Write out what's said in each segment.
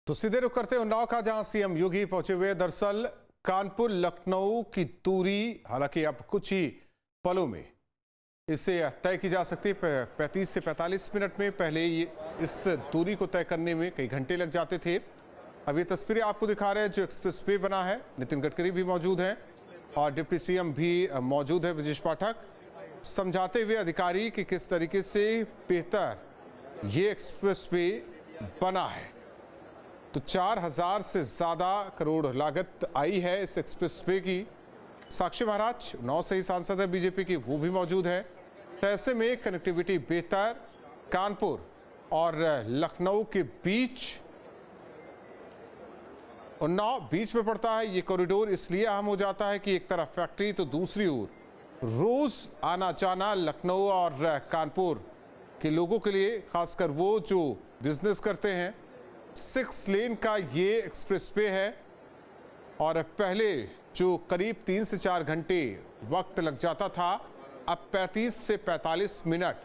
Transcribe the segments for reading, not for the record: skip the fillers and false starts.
तो सीधे रुख करते हैं उन्नाव का, जहां सीएम योगी पहुंचे हुए। दरअसल कानपुर लखनऊ की दूरी हालांकि अब कुछ ही पलों में इसे तय की जा सकती है। 35 से 45 मिनट में। पहले इस दूरी को तय करने में कई घंटे लग जाते थे। अब ये तस्वीरें आपको दिखा रहे हैं जो एक्सप्रेस वे बना है। नितिन गडकरी भी मौजूद हैं और डिप्टी सीएम भी मौजूद है ब्रजेश पाठक, समझाते हुए अधिकारी कि किस तरीके से बेहतर ये एक्सप्रेस वे बना है। तो 4000 से ज्यादा करोड़ लागत आई है इस एक्सप्रेस वे की। साक्षी महाराज 9 से ही सांसद है बीजेपी की, वो भी मौजूद है। तो ऐसे में कनेक्टिविटी बेहतर, कानपुर और लखनऊ के बीच, उन्नाव बीच में पड़ता है। ये कॉरिडोर इसलिए अहम हो जाता है कि एक तरफ फैक्ट्री तो दूसरी ओर रोज आना जाना लखनऊ और कानपुर के लोगों के लिए, खासकर वो जो बिजनेस करते हैं। 6 लेन का ये एक्सप्रेस वे है और पहले जो करीब 3 से 4 घंटे वक्त लग जाता था, अब 35 से 45 मिनट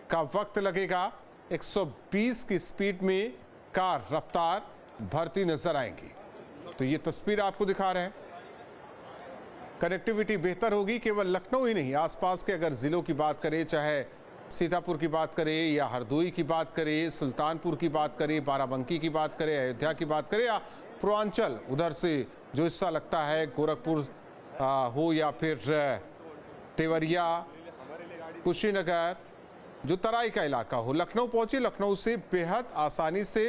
का वक्त लगेगा। 120 की स्पीड में कार रफ्तार भरती नजर आएंगी। तो ये तस्वीर आपको दिखा रहे हैं। कनेक्टिविटी बेहतर होगी, केवल लखनऊ ही नहीं, आसपास के अगर जिलों की बात करें, चाहे सीतापुर की बात करें या हरदोई की बात करें, सुल्तानपुर की बात करें, बाराबंकी की बात करें, अयोध्या की बात करें, या पूर्वांचल उधर से जो हिस्सा लगता है, गोरखपुर हो या फिर तेवरिया, कुशीनगर, जो तराई का इलाका हो, लखनऊ पहुंची। लखनऊ से बेहद आसानी से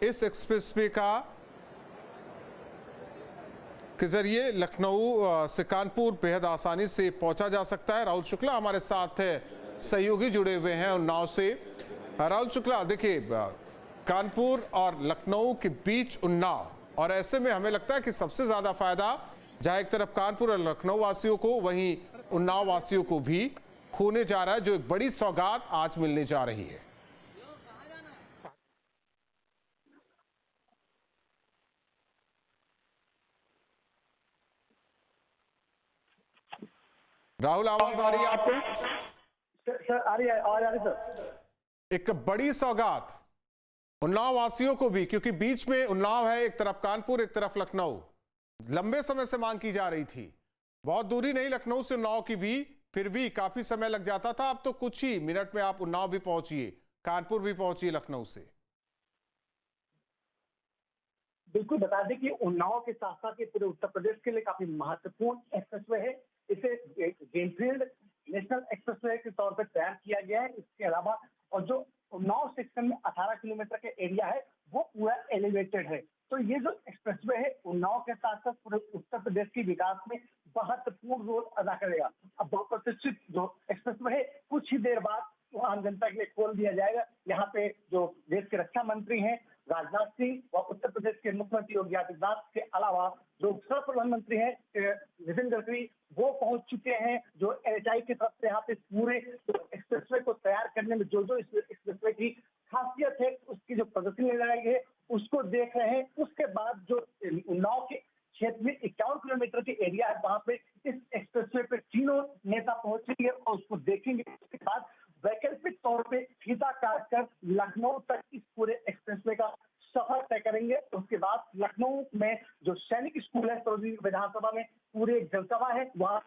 इस एक्सप्रेस वे के जरिए लखनऊ से कानपुर बेहद आसानी से पहुंचा जा सकता है। राहुल शुक्ला हमारे साथ सहयोगी जुड़े हुए हैं उन्नाव से। राहुल शुक्ला, देखिए कानपुर और लखनऊ के बीच उन्नाव, और ऐसे में हमें लगता है कि सबसे ज्यादा फायदा जहां एक तरफ कानपुर और लखनऊ वासियों को, वहीं उन्नाव वासियों को भी होने जा रहा है, जो एक बड़ी सौगात आज मिलने जा रही है। राहुल, आवाज आ रही है आपको? सर आ रही है, आवाज आ रही सर। एक बड़ी सौगात उन्नाव वासियों को भी, क्योंकि बीच में उन्नाव है, एक तरफ कानपुर एक तरफ लखनऊ। लंबे समय से मांग की जा रही थी, बहुत दूरी नहीं लखनऊ से उन्नाव की भी, फिर भी काफी समय लग जाता था। अब तो कुछ ही मिनट में आप उन्नाव भी पहुंचिए, कानपुर भी पहुंचिए लखनऊ से। बिल्कुल बता दें कि उन्नाव के साथ साथ ये पूरे उत्तर प्रदेश के लिए काफी महत्वपूर्ण एक्सप्रेसवे है। इसे ग्रीनफील्ड नेशनल एक्सप्रेसवे के तौर पर तैयार किया गया है। इसके अलावा और जो उन्नाव सेक्शन में 18 किलोमीटर के एरिया है, वो पूरा एलिवेटेड है। तो ये जो एक्सप्रेसवे है उन्नाव के साथ साथ पूरे उत्तर प्रदेश के विकास में महत्वपूर्ण रोल अदा करेगा। अब बहुप्रतीक्षित जो एक्सप्रेसवे है कुछ ही देर बाद आम जनता के लिए खोल दिया जाएगा। यहाँ पे जो देश के रक्षा मंत्री हैं राजनाथ सिंह और उत्तर प्रदेश के मुख्यमंत्री योगी आदित्यनाथ के अलावा जो सड़क परिवहन मंत्री हैं नितिन गडकरी, वो पहुंच चुके हैं। जो एनएचआई की तरफ से यहाँ पे पूरे एक्सप्रेसवे को तैयार करने में जो इस एक्सप्रेसवे की खासियत है, उसकी जो प्रगति ले रही है, उसको देख रहे हैं। उसके बाद जो उन्नाव के क्षेत्र में 51 किलोमीटर के एरिया है, वहां पे इस एक्सप्रेसवे पे तीनों नेता पहुंचेंगे और उसको देखेंगे। उसके बाद वैकल्पिक तौर पे फीता काट कर लखनऊ तक इस पूरे एक्सप्रेसवे का सफर तय करेंगे। उसके बाद लखनऊ में जो सैनिक स्कूल है, सरोजनी विधानसभा में पूरी एक जनसभा है, वहां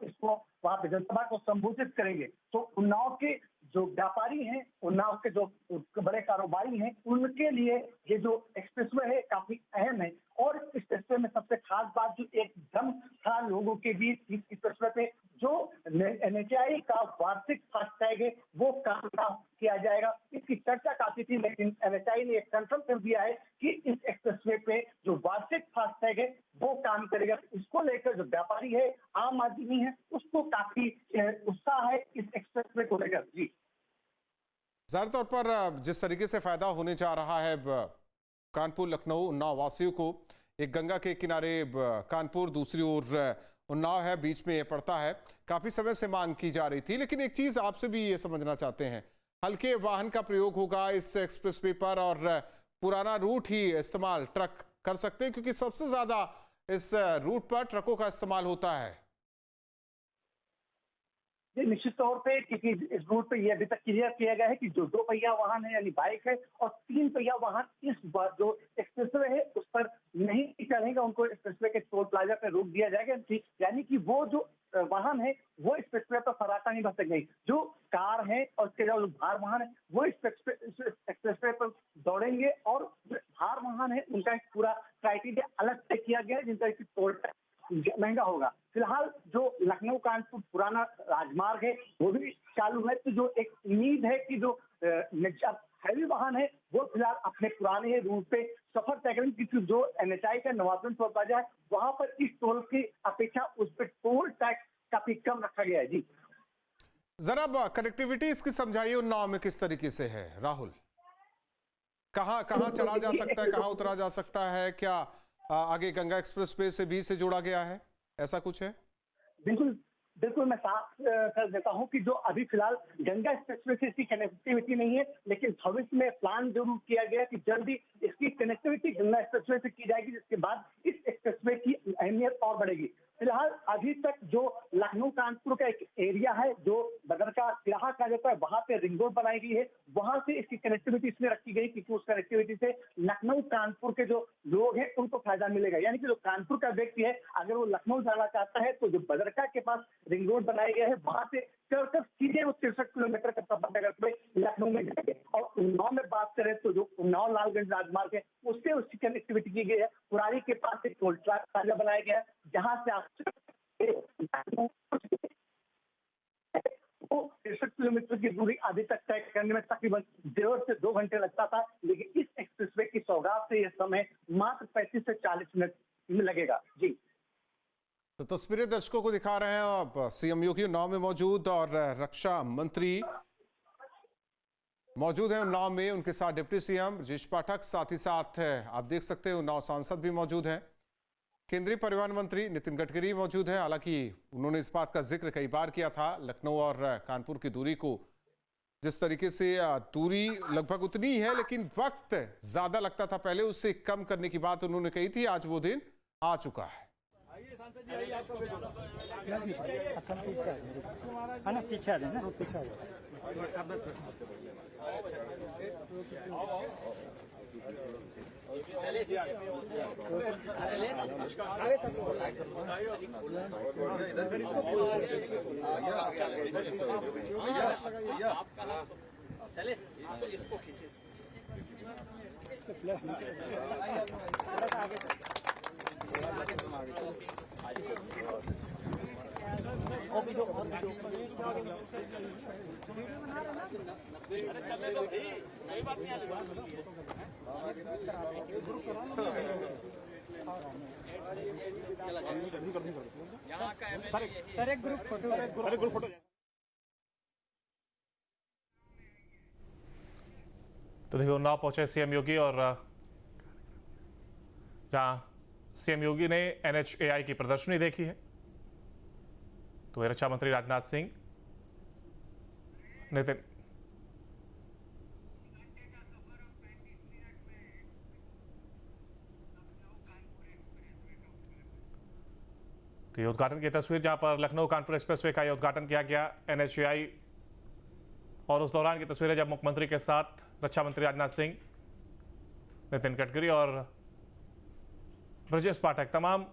पे जनसभा को संबोधित करेंगे। तो उन्नाव के जो व्यापारी हैं, उन्नाव के जो बड़े कारोबारी हैं, उनके लिए ये जो एक्सप्रेसवे है काफी अहम है। और इस एक्सप्रेसवे में सबसे खास बात जो एकदम था लोगों के बीच, इस एक्सप्रेसवे पे जो एनएचआई का वार्षिक फास्टैग है वो काम किया जाएगा। इसकी चर्चा काफी थी, लेकिन एनएचआई ने कंफर्म कर दिया है कि इस एक्सप्रेसवे पे जो वार्षिक फास्टैग है वो काम करेगा। इसको लेकर जो व्यापारी है, आम आदमी है, उसको काफी उत्साह है इस एक्सप्रेसवे को लेकर। जी, जाहिर तौर पर जिस तरीके से फायदा होने जा रहा है कानपुर लखनऊ उन्नाव वासियों को, एक गंगा के किनारे कानपुर, दूसरी ओर उन्नाव है, बीच में ये पड़ता है। काफी समय से मांग की जा रही थी, लेकिन एक चीज आपसे भी ये समझना चाहते हैं, हल्के वाहन का प्रयोग होगा इस एक्सप्रेसवे पर और पुराना रूट ही इस्तेमाल ट्रक कर सकते हैं, क्योंकि सबसे ज्यादा इस रूट पर ट्रकों का इस्तेमाल होता है। ये निश्चित तौर पे, क्योंकि इस रूट पे ये अभी तक क्लियर किया गया है कि जो 2 पहिया वाहन है यानी बाइक है और 3 पहिया वाहन इस बार जो एक्सप्रेसवे है उस पर नहीं चलेंगे, उनको एक्सप्रेसवे के टोल प्लाजा पे रोक दिया जाएगा। यानी कि वो जो वाहन है वो एक्सप्रेसवे पर फराटा नहीं भर सकेंगे। जो कार है और उसके अलावा जो भार वाहन है वो एक्सप्रेसवे पर दौड़ेंगे, और भार वाहन है उनका एक पूरा क्राइटेरिया अलग तय किया गया है जिनका टोल टैक्स महंगा होगा। फिलहाल जो लखनऊ कानपुर पुराना राजमार्ग है वो भी चालू है, तो जो एक उम्मीद है कि जो हैवी वाहन है वो फिलहाल अपने पुराने रूट पे सफर तय करेंगे, क्योंकि जो NHAI का नवाबगंज टोल प्लाजा है वहां पर इस टोल की अपेक्षा उस पर टोल टैक्स काफी कम रखा गया है। जी जरा कनेक्टिविटी इसकी समझाइए, उन्नाव में किस तरीके से है राहुल? कहाँ कहाँ चढ़ा जा सकता है, कहाँ उतरा जा सकता है? क्या आगे गंगा एक्सप्रेसवे से भी से जोड़ा गया है, ऐसा कुछ है? बिल्कुल बिल्कुल, मैं साफ कर देता हूं कि जो अभी फिलहाल गंगा एक्सप्रेसवे से इसकी कनेक्टिविटी नहीं है, लेकिन भविष्य में प्लान जरूर किया गया कि जल्दी इसकी कनेक्टिविटी गंगा एक्सप्रेसवे से की जाएगी, जिसके बाद इस एक्सप्रेसवे की अहमियत और बढ़ेगी। फिलहाल अभी तक जो लखनऊ कानपुर का एक एरिया है जो बदरका किला कहा जाता है, वहां पे रिंग रोड बनाई गई है, वहां से इसकी कनेक्टिविटी इसमें रखी गई क्योंकि उस कनेक्टिविटी से लखनऊ कानपुर के जो लोग हैं उनको फायदा मिलेगा। यानी कि जो कानपुर का व्यक्ति है अगर वो लखनऊ जाना चाहता है तो जो बदरका के पास रिंग रोड बनाया गया है वहां से चढ़कर सीधे वो 63 किलोमीटर का सफर करते हुए लखनऊ में जाएंगे। और उन्नाव में बात करें तो जो उन्नाव लालगंज राजमार्ग है उससे उसकी कनेक्टिविटी की गई है। पुरानी के पास एक टोल प्लाजा बनाया गया है जहां से आप 63 किलोमीटर की दूरी अभी तक तय करने में तकरीबन 1.5 से 2 घंटे लगता था, लेकिन इस एक्सप्रेसवे की सौगात से यह समय मात्र 35 से 40 मिनट में लगेगा। जी तो तस्वीरें दर्शकों को दिखा रहे हैं अब सीएम योगी उन्नाव में मौजूद और रक्षा मंत्री मौजूद हैं उन्नाव में, उनके साथ डिप्टी सीएम ब्रजेश पाठक, साथ ही साथ आप देख सकते हैं उन्नाव सांसद भी मौजूद हैं, केंद्रीय परिवहन मंत्री नितिन गडकरी मौजूद हैं। हालांकि उन्होंने इस बात का जिक्र कई बार किया था लखनऊ और कानपुर की दूरी को, जिस तरीके से दूरी लगभग उतनी ही है लेकिन वक्त ज्यादा लगता था पहले, उससे कम करने की बात उन्होंने कही थी। आज वो दिन आ चुका है। पीछे आ जाए। इसको खींचे अरे चलने दो भाई, कोई बात नहीं। सर एक ग्रुप फोटो। तो देखिए उन्नाव पहुंचे सीएम योगी, और जहां सीएम योगी ने NHAI की प्रदर्शनी देखी है, तो रक्षा मंत्री राजनाथ सिंह, नितिन तो ये उद्घाटन की तस्वीर जहां पर लखनऊ कानपुर एक्सप्रेसवे का ये उद्घाटन किया गया NHAI, और उस दौरान की तस्वीर है जब मुख्यमंत्री के साथ रक्षा मंत्री राजनाथ सिंह, नितिन गडकरी और ब्रजेश पाठक तमाम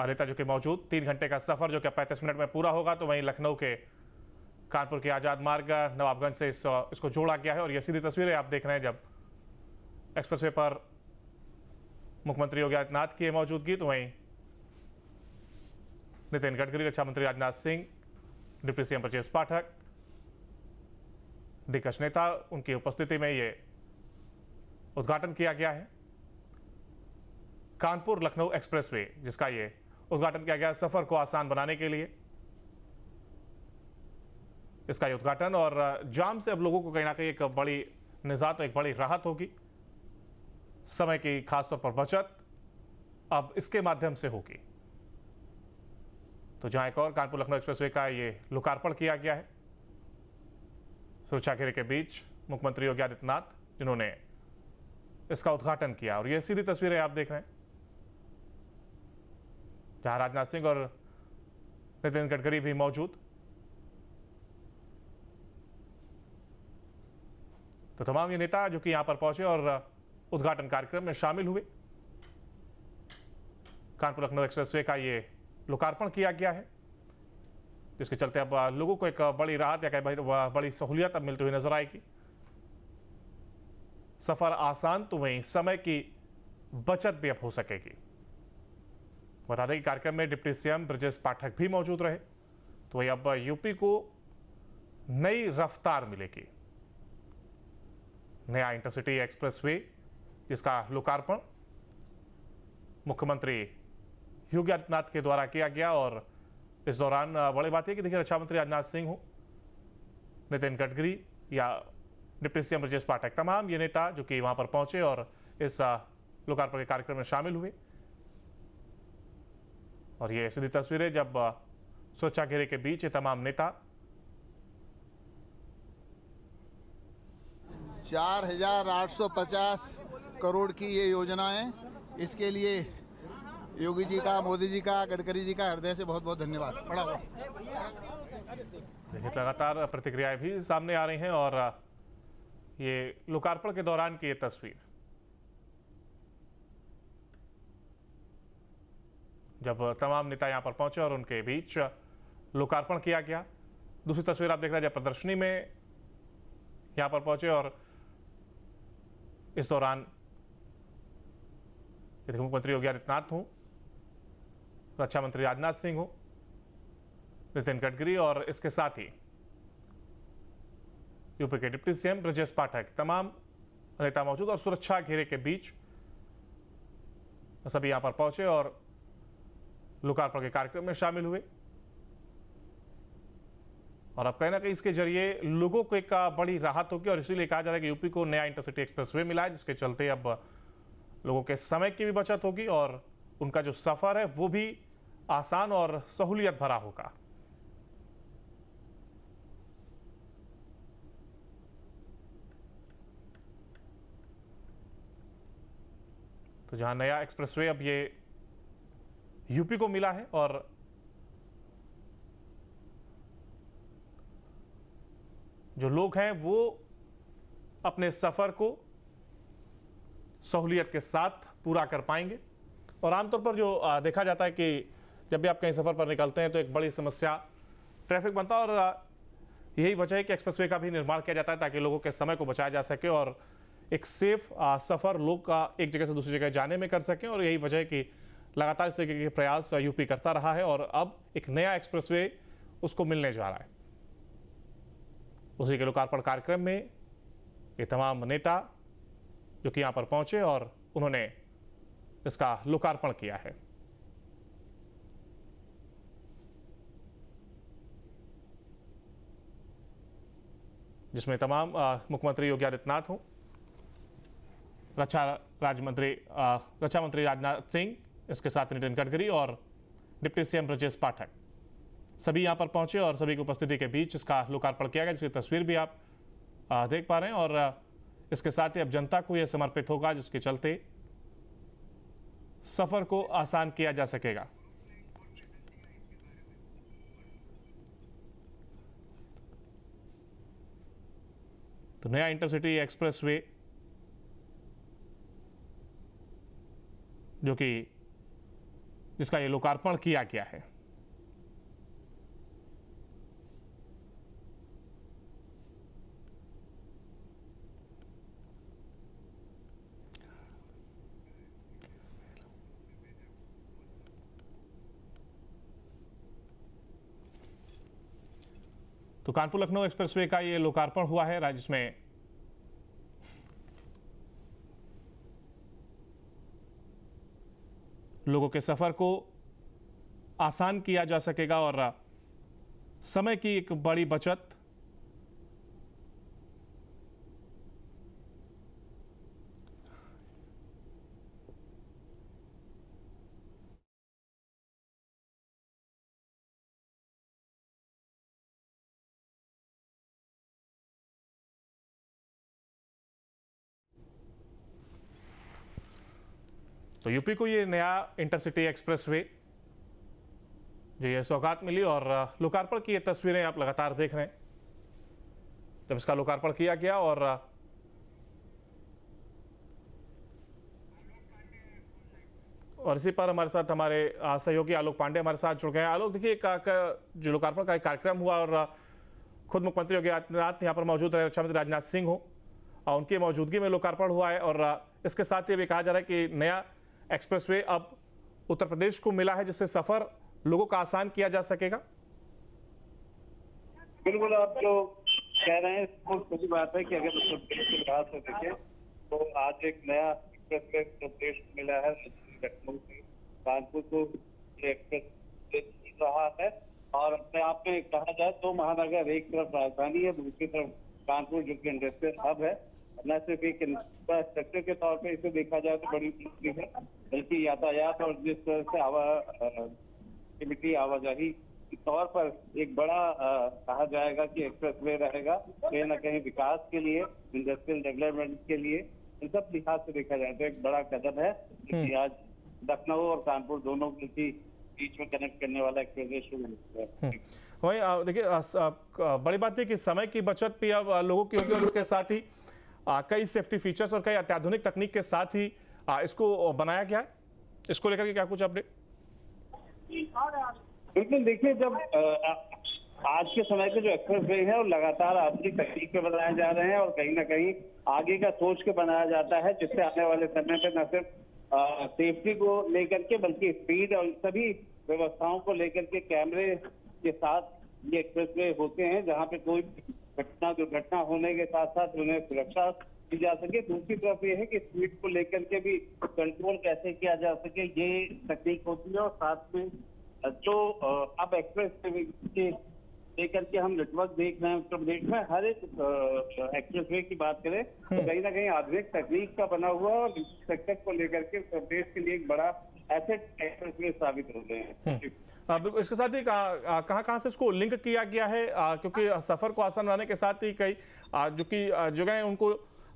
नेता जो कि मौजूद। 3 घंटे का सफर जो कि 35 मिनट में पूरा होगा, तो वहीं लखनऊ के कानपुर के आजाद मार्ग नवाबगंज से इसको जोड़ा गया है। और ये सीधी तस्वीरें आप देख रहे हैं जब एक्सप्रेसवे पर मुख्यमंत्री योगी आदित्यनाथ की मौजूदगी, तो वहीं नितिन गडकरी, रक्षा मंत्री राजनाथ सिंह, डिप्टी सीएम ब्रजेश पाठक, दिग्गज नेता, उनकी उपस्थिति में ये उद्घाटन किया गया है कानपुर लखनऊ एक्सप्रेसवे, जिसका ये उद्घाटन किया गया सफर को आसान बनाने के लिए। इसका ये उद्घाटन और जाम से अब लोगों को कहीं ना कहीं एक बड़ी निजात, एक बड़ी राहत होगी, समय की खासतौर पर बचत अब इसके माध्यम से होगी। तो जहां एक और कानपुर लखनऊ एक्सप्रेसवे का ये लोकार्पण किया गया है सुरक्षा घेरे के बीच, मुख्यमंत्री योगी आदित्यनाथ जिन्होंने इसका उद्घाटन किया। और ये सीधी तस्वीरें आप देख रहे हैं जहां राजनाथ सिंह और नितिन गडकरी भी मौजूद। तो तमाम ये नेता जो कि यहां पर पहुंचे और उद्घाटन कार्यक्रम में शामिल हुए। कानपुर लखनऊ एक्सप्रेसवे का ये लोकार्पण किया गया है, जिसके चलते अब लोगों को एक बड़ी राहत या बड़ी सहूलियत अब मिलती हुई नजर आएगी। सफर आसान तो वहीं समय की बचत भी अब हो सकेगी। बता दें कि कार्यक्रम में डिप्टी सीएम ब्रजेश पाठक भी मौजूद रहे। तो वही अब यूपी को नई रफ्तार मिलेगी। नया इंटरसिटी एक्सप्रेसवे जिसका लोकार्पण मुख्यमंत्री योगी आदित्यनाथ के द्वारा किया गया। और इस दौरान बड़ी बात है कि देखिए, रक्षा मंत्री राजनाथ सिंह हो, नितिन गडकरी या डिप्टी सीएम ब्रजेश पाठक, तमाम ये नेता जो कि वहां पर पहुंचे और इस लोकार्पण के कार्यक्रम में शामिल हुए। और ये सीधी तस्वीरें जब सुरक्षा घेरे के बीच ये तमाम नेता 4,850 करोड़ की ये योजना है। इसके लिए योगी जी का, मोदी जी का, गडकरी जी का हृदय से बहुत बहुत धन्यवाद। बड़ा हुआ। देखिए, लगातार प्रतिक्रियाएं भी सामने आ रही हैं और ये लोकार्पण के दौरान की ये तस्वीर जब तमाम नेता यहां पर पहुंचे और उनके बीच लोकार्पण किया गया। दूसरी तस्वीर आप देख रहे हैं जब प्रदर्शनी में यहां पर पहुंचे और इस दौरान मुख्यमंत्री योगी आदित्यनाथ हूं, रक्षा मंत्री राजनाथ सिंह हो, नितिन गडकरी और इसके साथ ही यूपी के डिप्टी सीएम ब्रजेश पाठक, तमाम नेता मौजूद और सुरक्षा घेरे के बीच सभी यहां पर पहुंचे और लोकार्पण के कार्यक्रम में शामिल हुए। और अब कहीं ना कहीं इसके जरिए लोगों को एक बड़ी राहत होगी और इसीलिए कहा जा रहा है कि यूपी को नया इंटरसिटी एक्सप्रेसवे मिला है, जिसके चलते अब लोगों के समय की भी बचत होगी और उनका जो सफर है वो भी आसान और सहूलियत भरा होगा। तो जहां नया एक्सप्रेसवे अब ये यूपी को मिला है और जो लोग हैं वो अपने सफर को सहूलियत के साथ पूरा कर पाएंगे। और आमतौर पर जो देखा जाता है कि जब भी आप कहीं सफर पर निकलते हैं तो एक बड़ी समस्या ट्रैफिक बनता है और यही वजह है कि एक्सप्रेसवे का भी निर्माण किया जाता है ताकि लोगों के समय को बचाया जा सके और एक सेफ सफर लोग का एक जगह से दूसरी जगह जाने में कर सकें। और यही वजह है कि लगातार इस तरीके के प्रयास यूपी करता रहा है और अब एक नया एक्सप्रेसवे उसको मिलने जा रहा है। उसी के लोकार्पण कार्यक्रम में ये तमाम नेता जो कि यहां पर पहुंचे और उन्होंने इसका लोकार्पण किया है। जिसमें तमाम मुख्यमंत्री योगी आदित्यनाथ हों, रक्षा मंत्री राजनाथ सिंह, इसके साथ नितिन गडकरी और डिप्टी सीएम ब्रजेश पाठक, सभी यहां पर पहुंचे और सभी की उपस्थिति के बीच इसका लोकार्पण किया गया, जिसकी तस्वीर भी आप देख पा रहे हैं। और इसके साथ ही अब जनता को यह समर्पित होगा, जिसके चलते सफर को आसान किया जा सकेगा। तो नया इंटरसिटी एक्सप्रेसवे जो कि जिसका ये लोकार्पण किया गया है, तो कानपुर लखनऊ एक्सप्रेसवे का ये लोकार्पण हुआ है, जिसमें लोगों के सफर को आसान किया जा सकेगा और समय की एक बड़ी बचत। तो यूपी को ये नया इंटरसिटी एक्सप्रेसवे जो ये सौगात मिली और लोकार्पण की ये तस्वीरें आप लगातार देख रहे हैं। जब इसका लोकार्पण किया गया और और इसी पर हमारे साथ हमारे सहयोगी आलोक पांडे हमारे साथ जुड़ गए हैं। आलोक, देखिए जो लोकार्पण का एक कार्यक्रम हुआ और खुद मुख्यमंत्री योगी आदित्यनाथ यहाँ पर मौजूद रहे, रक्षा मंत्री राजनाथ सिंह हो और उनकी मौजूदगी में लोकार्पण हुआ है। और इसके साथ ही अभी कहा जा रहा है कि नया एक्सप्रेसवे अब उत्तर प्रदेश को मिला है, जिससे सफर लोगों का आसान किया जा सकेगा। बिल्कुल, आप जो कह रहे हैं बहुत सही बात है कि अगर उत्तर प्रदेश के लिहाज से देखें तो आज एक नया एक्सप्रेसवे उत्तर प्रदेश को मिला है। लखनऊ से कानपुर को ये एक्सप्रेस मिल रहा है और अपने आप में कहा जाए तो महानगर, एक तरफ राजधानी है, दूसरी तरफ कानपुर जो कि इंडस्ट्रियल हब है। न सिर्फ एक इंफ्रास्ट्रक्चर के तौर पे इसे देखा जाए तो बड़ी उपलब्धि है, बल्कि यातायात और जिस तरह से आवाजाही के तौर पर एक बड़ा कहा जाएगा कि एक्सप्रेसवे रहेगा। कहीं न कहीं विकास के लिए, इंडस्ट्रियल डेवलपमेंट के लिए, इन सब लिहाज से देखा जाए तो एक बड़ा कदम है कि आज लखनऊ और कानपुर दोनों के बीच में कनेक्ट करने वाला एक्सप्रेसवे शुरू हुआ है। वही देखिए, बड़ी बात है कि समय की बचत भी अब लोगों की होगी और इसके साथ ही कई सेफ्टी फीचर्स और कई अत्याधुनिक तकनीक के साथ ही इसको बनाया गया है। इसको लेकर के क्या कुछ अपडेट? बिल्कुल, देखिए, जब आज के समय के जो एक्सप्रेसवे है वो लगातार आधुनिक तकनीक पे बनाए जा रहे हैं और कहीं ना कहीं आगे का सोच के बनाया जाता है, जिससे आने वाले समय पे न सिर्फ सेफ्टी को लेकर के बल्कि स्पीड और सभी व्यवस्थाओं को लेकर के कैमरे के साथ ये एक्सप्रेसवे होते हैं, जहाँ पे कोई दुर्घटना होने के साथ साथ उन्हें सुरक्षा दी जा सके। दूसरी तरफ ये है कि स्पीड को लेकर के भी कंट्रोल कैसे किया जा सके, ये तकनीक होती है। और साथ में जो अब एक्सप्रेस के लेकर के हम नेटवर्क देख रहे हैं उत्तर प्रदेश में, हर एक एक्सप्रेसवे की बात करें तो कहीं ना कहीं आधुनिक तकनीक का बना हुआ और सेक्टर को लेकर के उत्तर प्रदेश के लिए एक बड़ा एसेट एक्सप्रेसवे साबित हो रहे हैं। बिल्कुल, इसके साथ ही कहाँ से इसको लिंक किया गया है, क्योंकि सफर को आसान बनाने के साथ ही कई जो कि जगह है उनको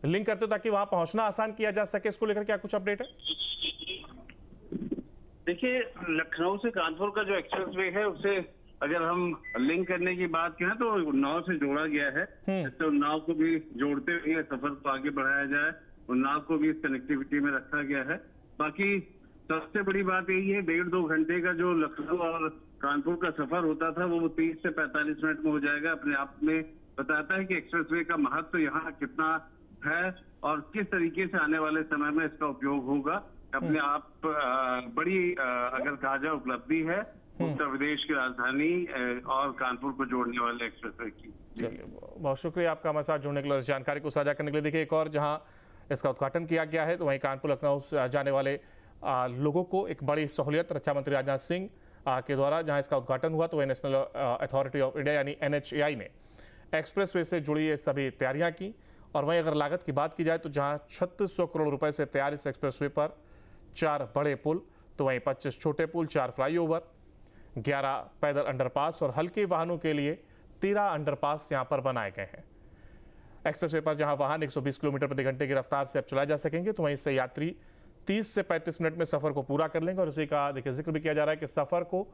लिंक करते हो ताकि वहां पहुंचना आसान किया जा सके। इसको लेकर क्या कुछ अपडेट है? देखिए, लखनऊ से कानपुर का जो एक्सप्रेसवे है उसे अगर हम लिंक करने की बात करें तो उन्नाव से जोड़ा गया है, जिससे उन्नाव को भी जोड़ते हुए सफर को आगे बढ़ाया जाए। उन्नाव को भी इस कनेक्टिविटी में रखा गया है। बाकी सबसे बड़ी बात यही है, 1.5-2 घंटे का जो लखनऊ और कानपुर का सफर होता था वो 30 से 45 मिनट में हो जाएगा। अपने आप में बताता है कि एक्सप्रेसवे का महत्व यहाँ कितना है और किस तरीके से आने वाले समय में इसका उपयोग होगा। अपने आप बड़ी अगर कहा जाए उपलब्धि है उत्तर प्रदेश की राजधानी और कानपुर को जोड़ने वाले एक्सप्रेसवे की। चलिए, बहुत शुक्रिया आपका हमारे साथ जुड़ने के लिए, इस जानकारी को साझा करने के लिए। देखिए, एक और जहां इसका उद्घाटन किया गया है तो वहीं कानपुर लखनऊ जाने वाले लोगों को एक बड़ी सहूलियत रक्षा मंत्री राजनाथ सिंह के द्वारा जहां इसका उद्घाटन हुआ तो वही नेशनल अथॉरिटी ऑफ इंडिया यानी NHAI ने एक्सप्रेसवे से जुड़ी ये सभी तैयारियां की। और वहीं अगर लागत की बात की जाए तो जहां 3600 करोड़ रुपए से तैयार इस एक्सप्रेसवे पर 4 बड़े पुल, तो वहीं 25 छोटे पुल, 4 फ्लाईओवर, 11 पैदल अंडरपास और हल्के वाहनों के लिए 13 अंडरपास यहां पर बनाए गए हैं। एक्सप्रेसवे पर जहां वाहन 120 किलोमीटर प्रति घंटे की रफ्तार से अब चलाए जा सकेंगे तो वहीं इससे यात्री 30 से 35 मिनट में सफर को पूरा कर लेंगे। और इसी का देखिए जिक्र भी किया जा रहा है कि सफर को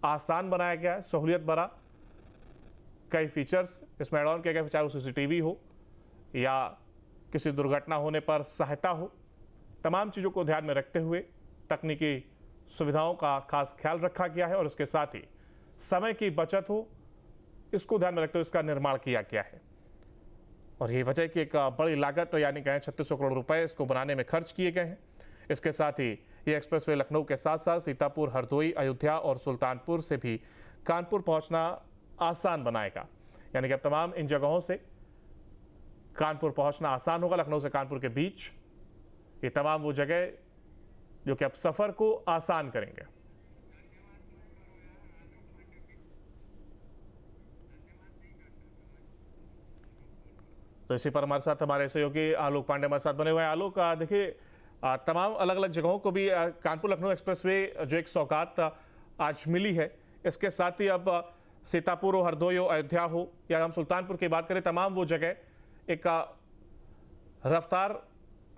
आसान बनाया गया है, सहूलियत भरा, कई फीचर्स इसमें ऐड ऑन किया गया, चाहे वो CCTV हो या किसी दुर्घटना होने पर सहायता हो। तमाम चीज़ों को ध्यान में रखते हुए तकनीकी सुविधाओं का खास ख्याल रखा गया है और इसके साथ ही समय की बचत हो, इसको ध्यान में रखते हुए इसका निर्माण किया गया है। और यही वजह है कि एक बड़ी लागत यानी कहें 3600 करोड़ रुपए इसको बनाने में खर्च किए गए हैं। इसके साथ ही ये एक्सप्रेसवे लखनऊ के साथ साथ सीतापुर, हरदोई, अयोध्या और सुल्तानपुर से भी कानपुर पहुंचना आसान बनाएगा। यानी कि अब तमाम इन जगहों से कानपुर पहुंचना आसान होगा। लखनऊ से कानपुर के बीच ये तमाम वो जगह जो कि अब सफर को आसान करेंगे। तो इसी पर हमारे साथ हमारे सहयोगी आलोक पांडे हमारे साथ बने हुए हैं। आलोक, देखिए तमाम अलग अलग जगहों को भी कानपुर लखनऊ एक्सप्रेसवे जो एक सौगात आज मिली है, इसके साथ ही अब सीतापुर हो, हरदोई हो, अयोध्या हो या हम सुल्तानपुर की बात करें, तमाम वो जगह एक रफ्तार,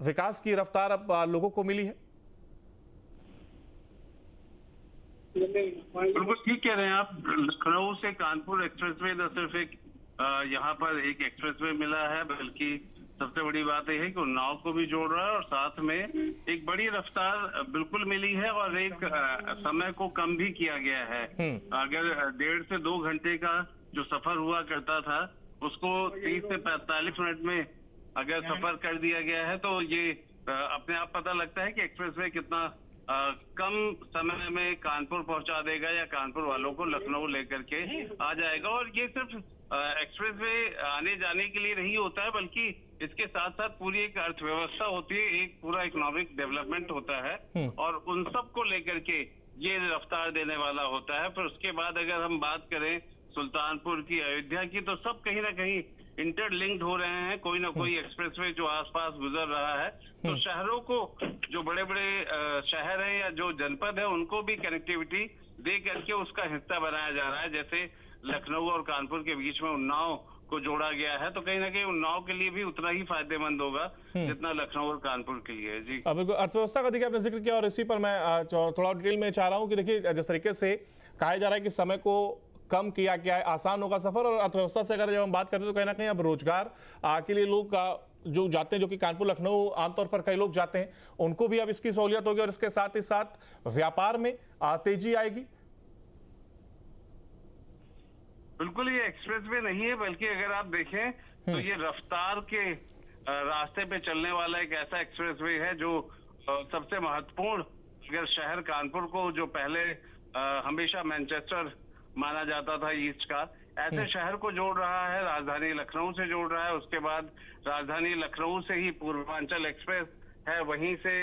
विकास की रफ्तार अब लोगों को मिली है। बिल्कुल ठीक कह रहे हैं आप। लखनऊ से कानपुर एक्सप्रेसवे न सिर्फ एक यहाँ पर एक एक्सप्रेसवे मिला है, बल्कि सबसे बड़ी बात यह है कि उन्नाव को भी जोड़ रहा है और साथ में एक बड़ी रफ्तार बिल्कुल मिली है और एक समय को कम भी किया गया है। अगर 1.5 से 2 घंटे का जो सफर हुआ करता था उसको 30 से 45 मिनट में अगर सफर कर दिया गया है तो ये अपने आप पता लगता है कि एक्सप्रेसवे कितना कम समय में कानपुर पहुंचा देगा या कानपुर वालों को लखनऊ लेकर के आ जाएगा। और ये सिर्फ एक्सप्रेसवे आने जाने के लिए नहीं होता है बल्कि इसके साथ साथ पूरी एक अर्थव्यवस्था होती है, एक पूरा इकोनॉमिक डेवलपमेंट होता है और उन सब को लेकर के ये रफ्तार देने वाला होता है। फिर उसके बाद अगर हम बात करें सुल्तानपुर की, अयोध्या की, तो सब कहीं ना कहीं इंटरलिंक्ड हो रहे हैं। कोई ना कोई एक्सप्रेसवे जो आसपास गुजर रहा है तो शहरों को, जो बड़े बड़े शहर हैं या जो जनपद है, उनको भी कनेक्टिविटी दे करके उसका हिस्सा बनाया जा रहा है। जैसे लखनऊ और कानपुर के बीच में उन्नाव को जोड़ा गया है तो कहीं ना कहीं उन्नाव के लिए भी उतना ही फायदेमंद होगा जितना लखनऊ और कानपुर के लिए है। जी, अब अर्थव्यवस्था का देखिए आपने जिक्र किया और इसी पर मैं थोड़ा डिटेल में चाह रहा हूँ कि देखिए जिस तरीके से कहा जा रहा है कि समय को कम किया गया है, आसान होगा सफर, और अर्थव्यवस्था से अगर जब हम बात करते हैं तो कहीं ना कहीं अब रोजगार के लिए लोग जो जाते हैं, जो कि कानपुर लखनऊ आमतौर पर कई लोग जाते हैं, उनको भी अब इसकी सहूलियत होगी और इसके साथ ही साथ व्यापार में तेजी आएगी। बिल्कुल, ये एक्सप्रेसवे नहीं है बल्कि अगर आप देखें तो ये रफ्तार के रास्ते पे चलने वाला एक ऐसा एक्सप्रेसवे है जो सबसे महत्वपूर्ण, अगर शहर कानपुर को, जो पहले हमेशा मैनचेस्टर माना जाता था ईस्ट का, ऐसे शहर को जोड़ रहा है, राजधानी लखनऊ से जोड़ रहा है। उसके बाद राजधानी लखनऊ से ही पूर्वांचल एक्सप्रेस है, वहीं से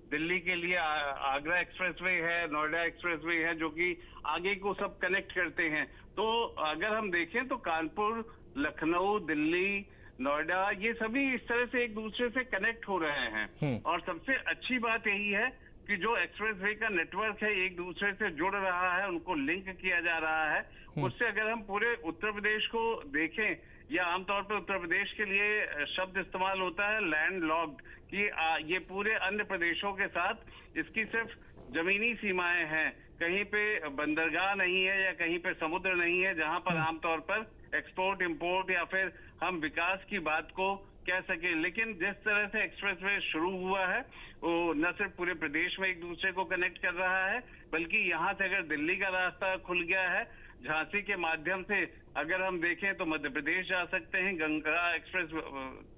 दिल्ली के लिए आगरा एक्सप्रेसवे है, नोएडा एक्सप्रेसवे है, जो कि आगे को सब कनेक्ट करते हैं। तो अगर हम देखें तो कानपुर, लखनऊ, दिल्ली, नोएडा, ये सभी इस तरह से एक दूसरे से कनेक्ट हो रहे हैं। और सबसे अच्छी बात यही है कि जो एक्सप्रेसवे का नेटवर्क है एक दूसरे से जुड़ रहा है, उनको लिंक किया जा रहा है। उससे अगर हम पूरे उत्तर प्रदेश को देखें, या आमतौर पर उत्तर प्रदेश के लिए शब्द इस्तेमाल होता है लैंड लॉक्ड, कि ये पूरे अन्य प्रदेशों के साथ इसकी सिर्फ जमीनी सीमाएं हैं, कहीं पे बंदरगाह नहीं है या कहीं पे समुद्र नहीं है जहां पर आमतौर पर एक्सपोर्ट इंपोर्ट या फिर हम विकास की बात को कह सके। लेकिन जिस तरह से एक्सप्रेसवे शुरू हुआ है वो न सिर्फ पूरे प्रदेश में एक दूसरे को कनेक्ट कर रहा है, बल्कि यहाँ से अगर दिल्ली का रास्ता खुल गया है, झांसी के माध्यम से अगर हम देखें तो मध्य प्रदेश जा सकते हैं, गंगा एक्सप्रेस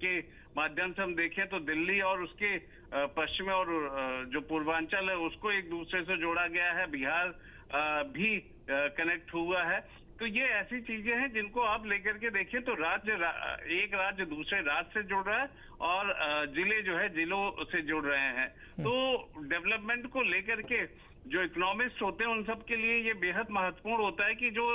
के माध्यम से हम देखें तो दिल्ली और उसके पश्चिम और जो पूर्वांचल है उसको एक दूसरे से जोड़ा गया है, बिहार भी कनेक्ट हुआ है। तो ये ऐसी चीजें हैं जिनको आप लेकर के देखें तो एक राज्य दूसरे राज्य से जुड़ रहा है और जिले जो है जिलों से जुड़ रहे हैं। तो डेवलपमेंट को लेकर के जो इकोनॉमिस्ट होते हैं उन सब के लिए ये बेहद महत्वपूर्ण होता है कि जो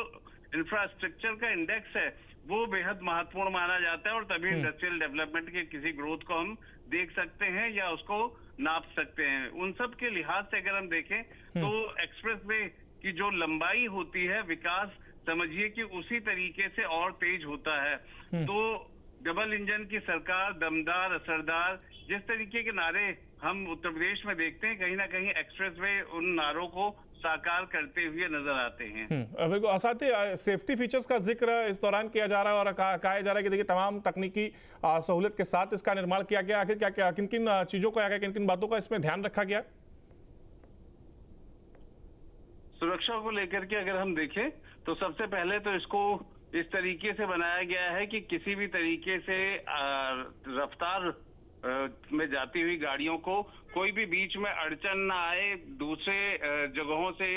इंफ्रास्ट्रक्चर का इंडेक्स है वो बेहद महत्वपूर्ण माना जाता है और तभी इंडस्ट्रियल डेवलपमेंट के किसी ग्रोथ को हम देख सकते हैं या उसको नाप सकते हैं। उन सब के लिहाज से अगर हम देखें तो एक्सप्रेसवे की जो लंबाई होती है, विकास समझिए कि उसी तरीके से और तेज होता है। तो डबल इंजन की सरकार, दमदार, असरदार, जिस तरीके के नारे हम उत्तर प्रदेश में देखते हैं, कहीं ना कहीं एक्सप्रेसवे उन नारों को साकार करते हुए नजर आते हैं। साथ ही सेफ्टी फीचर्स का जिक्र इस दौरान किया जा रहा है और कहा जा रहा है कि देखिए तमाम तकनीकी सहूलियत के साथ इसका निर्माण किया गया। आखिर क्या किन किन चीजों का, किन किन बातों का इसमें ध्यान रखा गया? सुरक्षा को लेकर के अगर हम देखें तो सबसे पहले तो इसको इस तरीके से बनाया गया है कि किसी भी तरीके से रफ्तार में जाती हुई गाड़ियों को कोई भी बीच में अड़चन ना आए, दूसरे जगहों से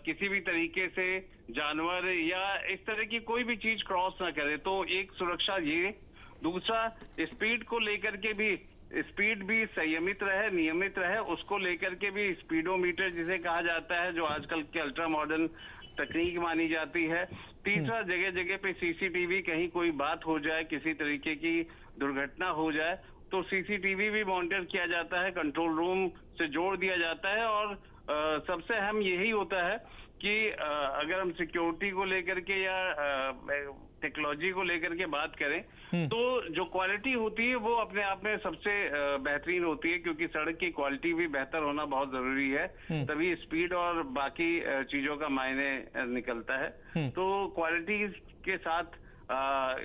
किसी भी तरीके से जानवर या इस तरह की कोई भी चीज क्रॉस ना करे। तो एक सुरक्षा ये, दूसरा स्पीड को लेकर के भी, स्पीड भी संयमित रहे, नियमित रहे, उसको लेकर के भी स्पीडोमीटर जिसे कहा जाता है, जो आजकल के अल्ट्रा मॉडर्न तकनीक मानी जाती है। तीसरा, जगह जगह पे सीसीटीवी, कहीं कोई बात हो जाए, किसी तरीके की दुर्घटना हो जाए तो सीसीटीवी भी मॉनिटर किया जाता है, कंट्रोल रूम से जोड़ दिया जाता है। और सबसे अहम यही होता है कि अगर हम सिक्योरिटी को लेकर के या टेक्नोलॉजी को लेकर के बात करें तो जो क्वालिटी होती है वो अपने आप में सबसे बेहतरीन होती है, क्योंकि सड़क की क्वालिटी भी बेहतर होना बहुत जरूरी है, तभी स्पीड और बाकी चीजों का मायने निकलता है। तो क्वालिटी के साथ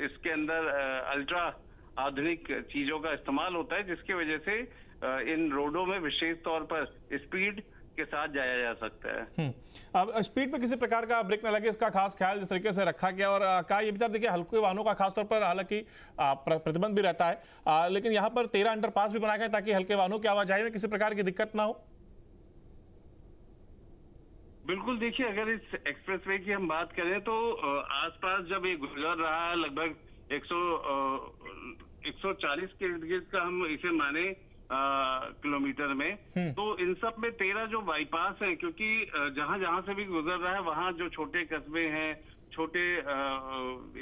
इसके अंदर अल्ट्रा आधुनिक चीजों का इस्तेमाल होता है, जिसकी वजह से इन रोडों में विशेष तौर पर स्पीड के साथ जाया जा सकता है। अब स्पीड पे किसी प्रकार का ब्रेक न लगे, इसका खास ख्याल जिस तरीके से रखा गया। और कहा ये भी देखिए हल्के वाहनों का खासतौर पर हालांकि प्रतिबंध भी रहता है, लेकिन यहाँ पर 13 अंडरपास भी बनाए गए ताकि हल्के वाहनों की आवाजाही में किसी प्रकार की दिक्कत ना हो। बिल्कुल, देखिए अगर इस एक्सप्रेसवे की हम बात करें तो आसपास जब ये गुजर रहा है लगभग 140 के इर्द गिर्द का हम इसे माने किलोमीटर में, तो इन सब में 13 जो बाईपास हैं, क्योंकि जहां जहां से भी गुजर रहा है वहां जो छोटे कस्बे हैं, छोटे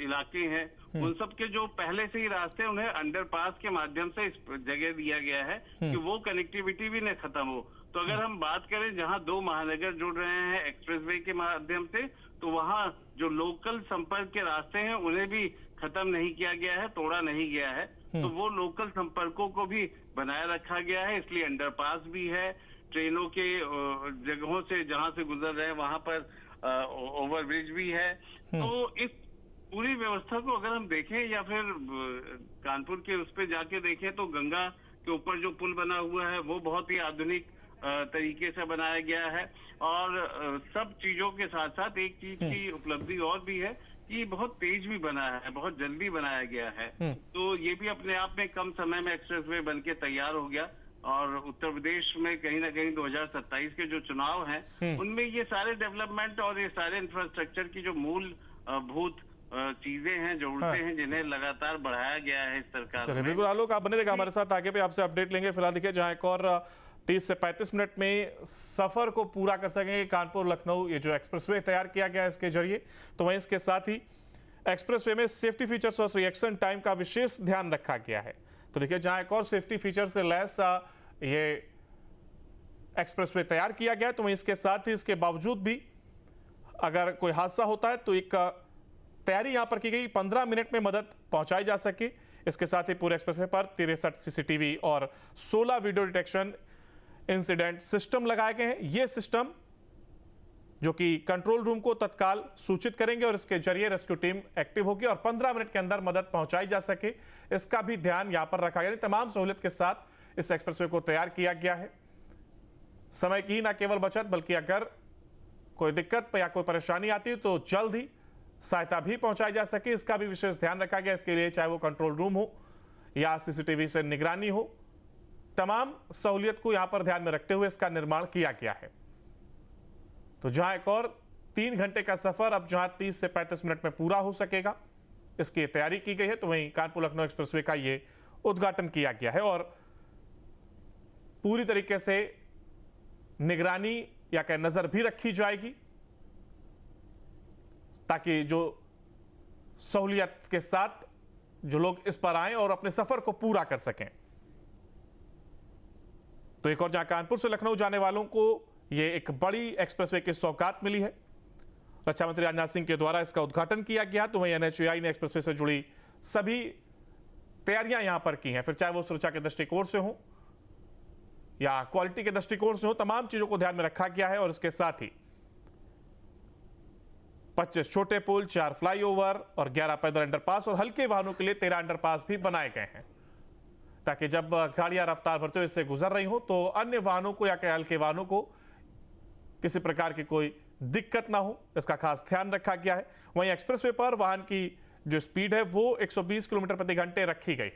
इलाके हैं, उन सब के जो पहले से ही रास्ते हैं उन्हें अंडरपास के माध्यम से इस जगह दिया गया है कि वो कनेक्टिविटी भी न खत्म हो। तो अगर हम बात करें जहां दो महानगर जुड़ रहे हैं एक्सप्रेसवे के माध्यम से, तो वहां जो लोकल संपर्क के रास्ते हैं उन्हें भी खत्म नहीं किया गया है, तोड़ा नहीं गया है। तो वो लोकल संपर्कों को भी बनाए रखा गया है, इसलिए अंडरपास भी है। ट्रेनों के जगहों से जहां से गुजर रहे हैं वहां पर ओवरब्रिज भी है। तो इस पूरी व्यवस्था को अगर हम देखें या फिर कानपुर के उस पे जाके देखें तो गंगा के ऊपर जो पुल बना हुआ है वो बहुत ही आधुनिक तरीके से बनाया गया है। और सब चीजों के साथ साथ एक चीज की उपलब्धि और भी है कि बहुत तेज भी बना है, बहुत जल्दी बनाया गया है। तो ये भी अपने आप में कम समय में एक्सप्रेसवे बन के तैयार हो गया। और उत्तर प्रदेश में कहीं ना कहीं 2027 के जो चुनाव हैं उनमें ये सारे डेवलपमेंट और ये सारे इंफ्रास्ट्रक्चर की जो मूलभूत चीजें हैं, जरूरतें हैं, जिन्हें लगातार बढ़ाया गया है इस सरकार में। बिल्कुल आलोक, आप बने रहेगा हमारे साथ, आगे पे आपसे अपडेट लेंगे। फिलहाल देखिए जहां एक और 30 से 35 मिनट में सफर को पूरा कर सकेंगे कानपुर लखनऊ, ये जो एक्सप्रेसवे तैयार किया गया है इसके जरिए। तो वहीं इसके साथ ही एक्सप्रेसवे में सेफ्टी फीचर्स और रिएक्शन टाइम का विशेष ध्यान रखा गया है। तो देखिए जहां एक और सेफ्टी फीचर से लैस ये एक्सप्रेसवे तैयार किया गया है, तो वहीं इसके साथ ही इसके बावजूद भी अगर कोई हादसा होता है तो एक तैयारी यहां पर की गई, 15 मिनट में मदद पहुंचाई जा सके। इसके साथ ही पूरे एक्सप्रेसवे पर 63 सीसीटीवी और 16 वीडियो डिटेक्शन इंसिडेंट सिस्टम लगाए गए हैं। ये सिस्टम जो कि कंट्रोल रूम को तत्काल सूचित करेंगे और इसके जरिए रेस्क्यू टीम एक्टिव होगी और 15 मिनट के अंदर मदद पहुंचाई जा सके, इसका भी ध्यान यहां पर रखा गया। तमाम सहूलियत के साथ इस एक्सप्रेसवे को तैयार किया गया है। समय की न केवल बचत बल्कि अगर कोई दिक्कत या कोई परेशानी आती है तो जल्द ही सहायता भी पहुंचाई जा सके, इसका भी विशेष ध्यान रखा गया। इसके लिए चाहे वो कंट्रोल रूम हो या सीसीटीवी से निगरानी हो, तमाम सहूलियत को यहां पर ध्यान में रखते हुए इसका निर्माण किया गया है। तो जहां एक और 3 घंटे का सफर अब जहां 30 से 35 मिनट में पूरा हो सकेगा, इसकी तैयारी की गई है। तो वहीं कानपुर लखनऊ एक्सप्रेसवे का ये उद्घाटन किया गया है और पूरी तरीके से निगरानी या कह नजर भी रखी जाएगी ताकि जो सहूलियत के साथ जो लोग इस पर आए और अपने सफर को पूरा कर सकें। तो एक और जहां कानपुर से लखनऊ जाने वालों को यह एक बड़ी एक्सप्रेसवे की सौगात मिली है, रक्षा मंत्री राजनाथ सिंह के द्वारा इसका उद्घाटन किया गया। तो वहीं NHAI ने एक्सप्रेसवे से जुड़ी सभी तैयारियां यहां पर की हैं, फिर चाहे वो सुरक्षा के दृष्टिकोण से हो या क्वालिटी के दृष्टिकोण से हो, तमाम चीजों को ध्यान में रखा गया है। और इसके साथ ही 25 छोटे पुल, 4 फ्लाईओवर और 11 पैदल अंडरपास और हल्के वाहनों के लिए 13 अंडरपास भी बनाए गए हैं ताकि जब गाड़ियां रफ्तार भरते हुए इससे गुजर रही हो तो अन्य वाहनों को या हल्के वाहनों को किसी प्रकार की कोई दिक्कत ना हो, इसका खास ध्यान रखा गया है। वहीं एक्सप्रेसवे पर वाहन की जो स्पीड है वो 120 किलोमीटर प्रति घंटे रखी गई।